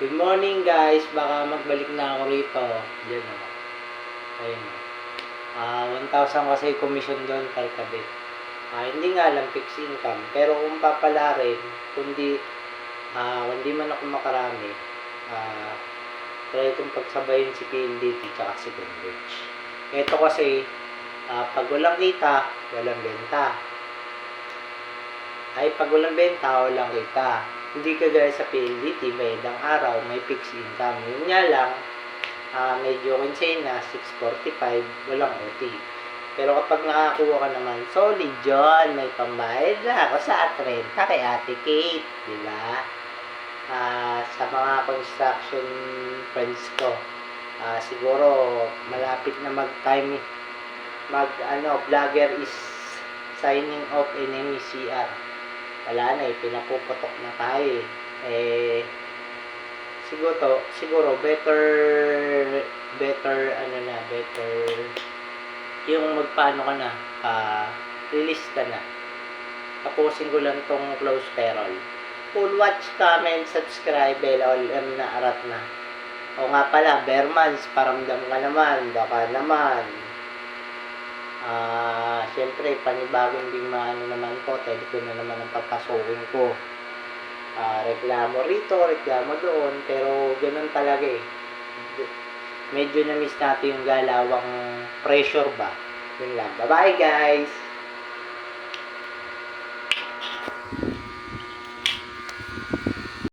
Good morning guys, baka magbalik na ako rito. Diyan o. Ayun o. 1,000 kasi commission doon per kabit. Hindi nga lang fixed income. Pero kung papala rin, kundi man ako makarami, try kong pagsabayin si PLDT tsaka si Converge. Ito kasi, pag walang kita, walang benta. Pag walang benta, walang kita. Hindi kagaya sa PLDT, may idang araw, may fixed income. Yun nga lang, medyo na 645, walang OT. Pero kapag nakakuha ka naman, solid yun, may pambayad na ako sa atrenta kay Ate Kate, di ba? Sa mga construction friends ko, siguro malapit na vlogger is signing off in MECR. Wala na pinapuputok na tayo siguro better yung magpaano ka na, release ka na. Tapusin ko lang tong close payroll. Full watch, comment, subscribe, bell all na arat na. O nga pala, Bermans, paramdam ka naman, baka naman. Siyempre, panibagong ding maano naman ko, telecom na naman ang papasukin ko. Reklamo rito, reklamo doon, pero ganun talaga medyo na-miss natin yung galawang pressure ba. Yun lang. Bye-bye guys!